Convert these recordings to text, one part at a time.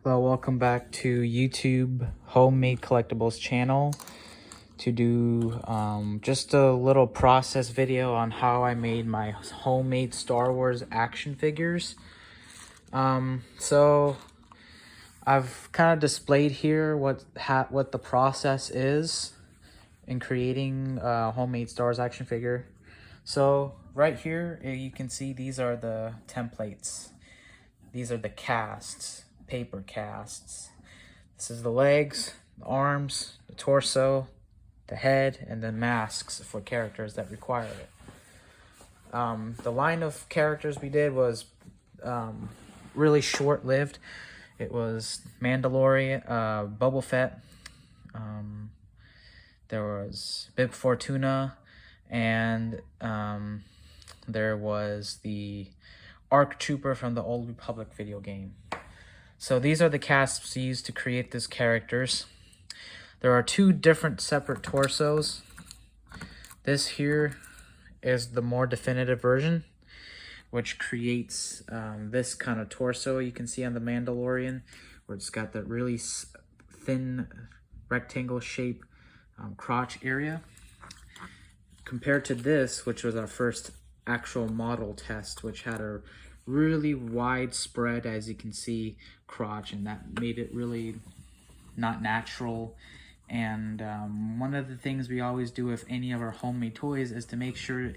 Hello, welcome back to YouTube Homemade Collectibles channel to do just a little process video on how I made my homemade Star Wars action figures. So I've kind of displayed here what the process is in creating a homemade Star Wars action figure. So right here you can see these are the templates. These are the casts, paper casts. This is the legs, the arms, the torso, the head, and the masks for characters that require it. The line of characters we did was really short-lived. It was Mandalorian, Boba Fett, there was Bib Fortuna, and there was the ARC Trooper from the Old Republic video game. So these are the casts used to create these characters. There are two different separate torsos. This here is the more definitive version, which creates this kind of torso you can see on the Mandalorian, where it's got that really thin rectangle shape crotch area. Compared to this, which was our first actual model test, which had a really widespread, as you can see, crotch, and that made it really not natural. And one of the things we always do with any of our homemade toys is to make sure,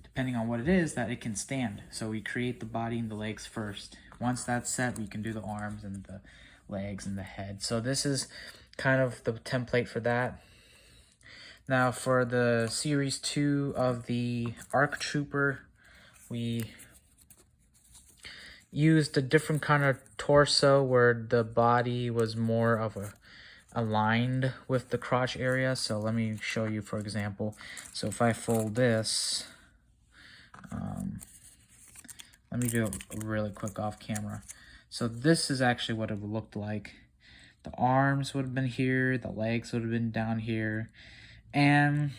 depending on what it is, that it can stand. So we create the body and the legs first. Once that's set, we can do the arms and the legs and the head. So this is kind of the template for that. Now for the series 2 of the ARC Trooper, we used a different kind of torso where the body was more of aligned with the crotch area. So let me show you, for example. So if I fold this, let me do a really quick off camera. So this is actually what it would look like. The arms would have been here, the legs would have been down here. And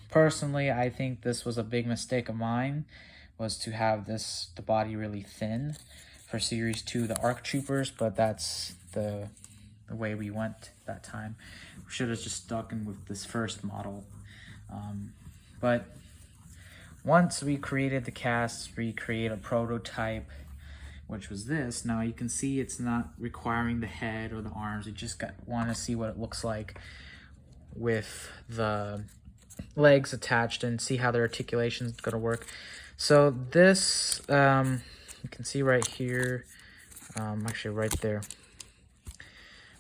personally, I think this was a big mistake of mine, was to have the body really thin for Series 2, the ARC Troopers, but that's the way we went that time. We should have just stuck in with this first model. But once we created the casts, we created a prototype, which was this. Now you can see it's not requiring the head or the arms. You just want to see what it looks like with the legs attached and see how their articulation is going to work. So this, you can see right here, actually right there.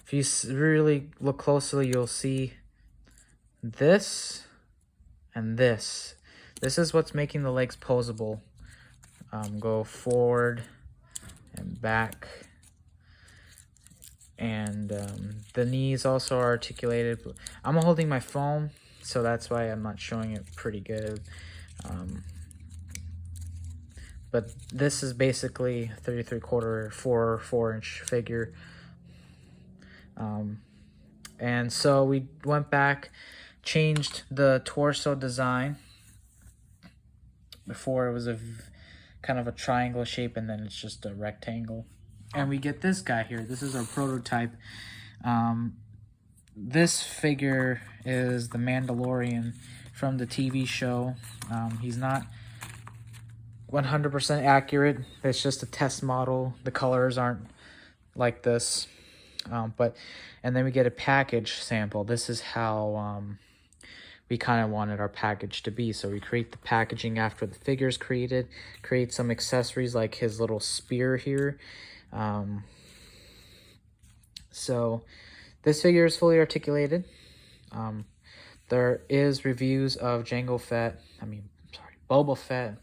If you really look closely, you'll see this and this. This is what's making the legs posable. Go forward and back. And the knees also are articulated. I'm holding my phone, so that's why I'm not showing it pretty good. But this is basically 33/4 4-inch figure. And so we went back, changed the torso design. Before it was kind of a triangle shape, and then it's just a rectangle. And we get this guy here. This is our prototype. This figure is the Mandalorian from the TV show. He's not 100% accurate. It's just a test model. The colors aren't like this. And then we get a package sample. This is how we kind of wanted our package to be. So we create the packaging after the figure's created, create some accessories like his little spear here. So this figure is fully articulated. There is reviews of Boba Fett,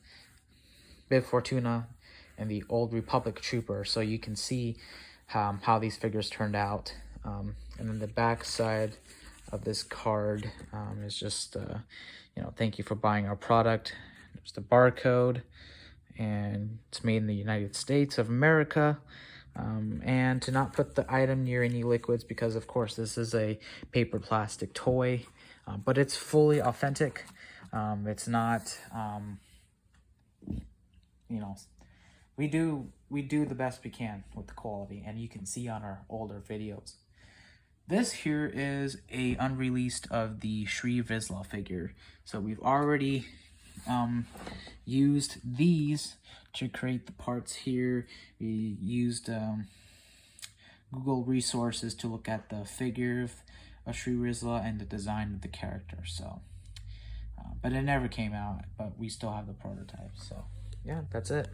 Bib Fortuna, and the Old Republic Trooper, so you can see how these figures turned out. And then the back side of this card is just, thank you for buying our product. There's the barcode, and it's made in the United States of America. And to not put the item near any liquids, because of course this is a paper plastic toy, but it's fully authentic. It's not, we do the best we can with the quality, and you can see on our older videos. This here is a unreleased of the Sri Vizsla figure. So we've already used these to create the parts here. We used Google resources to look at the figure of Sri Vizsla and the design of the character. So, but it never came out, but we still have the prototype. So yeah, that's it.